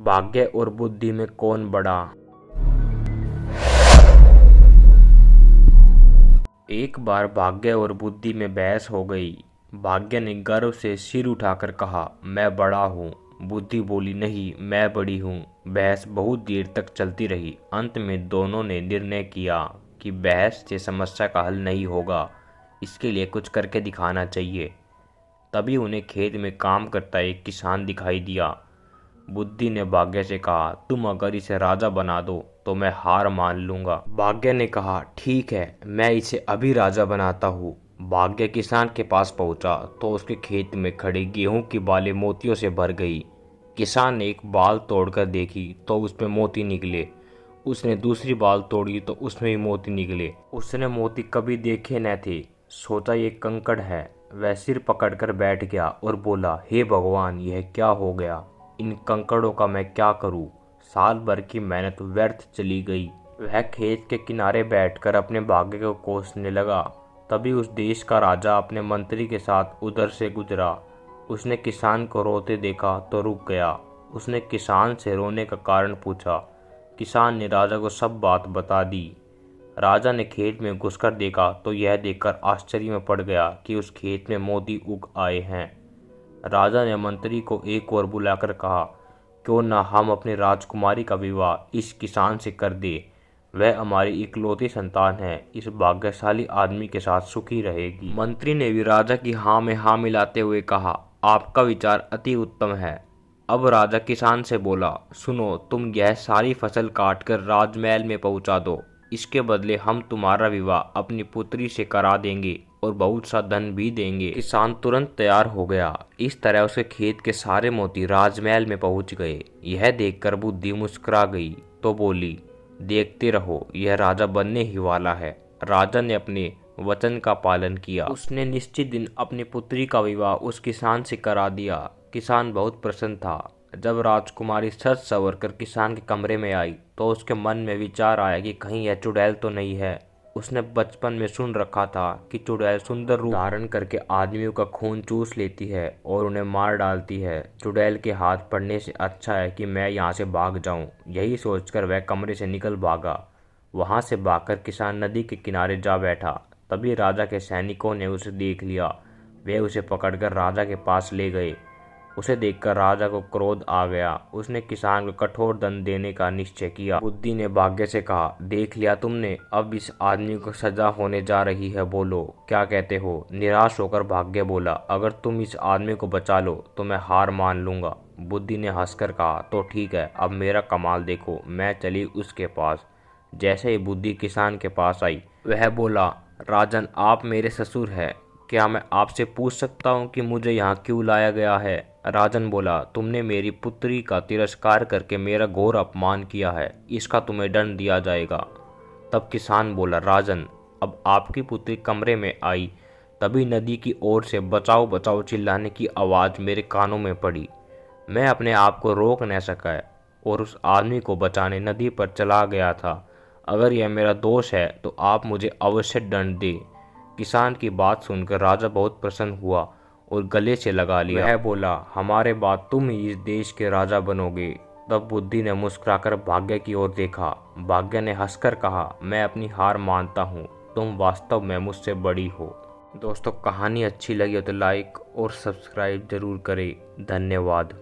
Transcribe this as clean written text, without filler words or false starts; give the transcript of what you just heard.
भाग्य और बुद्धि में कौन बड़ा। एक बार भाग्य और बुद्धि में बहस हो गई। भाग्य ने गर्व से सिर उठाकर कहा, मैं बड़ा हूँ। बुद्धि बोली, नहीं, मैं बड़ी हूँ। बहस बहुत देर तक चलती रही। अंत में दोनों ने निर्णय किया कि बहस से समस्या का हल नहीं होगा, इसके लिए कुछ करके दिखाना चाहिए। तभी उन्हें खेत में काम करता एक किसान दिखाई दिया। बुद्धि ने भाग्य से कहा, तुम अगर इसे राजा बना दो तो मैं हार मान लूंगा। भाग्य ने कहा, ठीक है, मैं इसे अभी राजा बनाता हूँ। भाग्य किसान के पास पहुंचा तो उसके खेत में खड़ी गेहूं की बालें मोतियों से भर गई। किसान ने एक बाल तोड़कर देखी तो उसमें मोती निकले। उसने दूसरी बाल तोड़ी तो उसमें भी मोती निकले। उसने मोती कभी देखे न थे। सोचा ये कंकड़ है। वह सिर पकड़कर बैठ गया और बोला, हे भगवान, यह क्या हो गया। इन कंकड़ों का मैं क्या करूं। साल भर की मेहनत व्यर्थ चली गई। वह खेत के किनारे बैठकर अपने भाग्य को कोसने लगा। तभी उस देश का राजा अपने मंत्री के साथ उधर से गुजरा। उसने किसान को रोते देखा तो रुक गया। उसने किसान से रोने का कारण पूछा। किसान ने राजा को सब बात बता दी। राजा ने खेत में घुसकर देखा तो यह देखकर आश्चर्य में पड़ गया कि उस खेत में मोती उग आए हैं। राजा ने मंत्री को एक ओर बुलाकर कहा, क्यों न हम अपनी राजकुमारी का विवाह इस किसान से कर दे। वह हमारी इकलौती संतान है, इस भाग्यशाली आदमी के साथ सुखी रहेगी। मंत्री ने भी राजा की हाँ में हाँ मिलाते हुए कहा, आपका विचार अति उत्तम है। अब राजा किसान से बोला, सुनो, तुम यह सारी फसल काटकर राजमहल में पहुंचा दो। इसके बदले हम तुम्हारा विवाह अपनी पुत्री से करा देंगे और बहुत सा धन भी देंगे। किसान तुरंत तैयार हो गया। इस तरह उसके खेत के सारे मोती राजमहल में पहुंच गए। यह देखकर बुद्धि मुस्कुरा गई तो बोली, देखते रहो, यह राजा बनने ही वाला है। राजा ने अपने वचन का पालन किया। उसने निश्चित दिन अपनी पुत्री का विवाह उस किसान से करा दिया। किसान बहुत प्रसन्न था। जब राजकुमारी सज संवर कर किसान के कमरे में आई तो उसके मन में विचार आया कि कहीं यह चुड़ैल तो नहीं है। उसने बचपन में सुन रखा था कि चुड़ैल सुंदर रूप धारण करके आदमियों का खून चूस लेती है और उन्हें मार डालती है। चुड़ैल के हाथ पड़ने से अच्छा है कि मैं यहाँ से भाग जाऊँ। यही सोचकर वह कमरे से निकल भागा। वहाँ से भागकर किसान नदी के किनारे जा बैठा। तभी राजा के सैनिकों ने उसे देख लिया। वे उसे पकड़कर राजा के पास ले गए। उसे देखकर राजा को क्रोध आ गया। उसने किसान को कठोर दंड देने का निश्चय किया। बुद्धि ने भाग्य से कहा, देख लिया तुमने, अब इस आदमी को सजा होने जा रही है, बोलो क्या कहते हो। निराश होकर भाग्य बोला, अगर तुम इस आदमी को बचा लो तो मैं हार मान लूंगा। बुद्धि ने हंसकर कहा, तो ठीक है, अब मेरा कमाल देखो। मैं चली उसके पास। जैसे ही बुद्धि किसान के पास आई, वह बोला, राजन, आप मेरे ससुर हैं। क्या मैं आपसे पूछ सकता हूँ कि मुझे यहाँ क्यों लाया गया है। राजन बोला, तुमने मेरी पुत्री का तिरस्कार करके मेरा घोर अपमान किया है, इसका तुम्हें दंड दिया जाएगा। तब किसान बोला, राजन, अब आपकी पुत्री कमरे में आई तभी नदी की ओर से बचाओ बचाओ चिल्लाने की आवाज़ मेरे कानों में पड़ी। मैं अपने आप को रोक न सका और उस आदमी को बचाने नदी पर चला गया था। अगर यह मेरा दोष है तो आप मुझे अवश्य दंड दें। किसान की बात सुनकर राजा बहुत प्रसन्न हुआ और गले से लगा लिया। वह बोला, हमारे बाद तुम ही इस देश के राजा बनोगे। तब बुद्धि ने मुस्कुराकर भाग्य की ओर देखा। भाग्य ने हंसकर कहा, मैं अपनी हार मानता हूँ, तुम वास्तव में मुझसे बड़ी हो। दोस्तों, कहानी अच्छी लगी हो तो लाइक और सब्सक्राइब जरूर करें। धन्यवाद।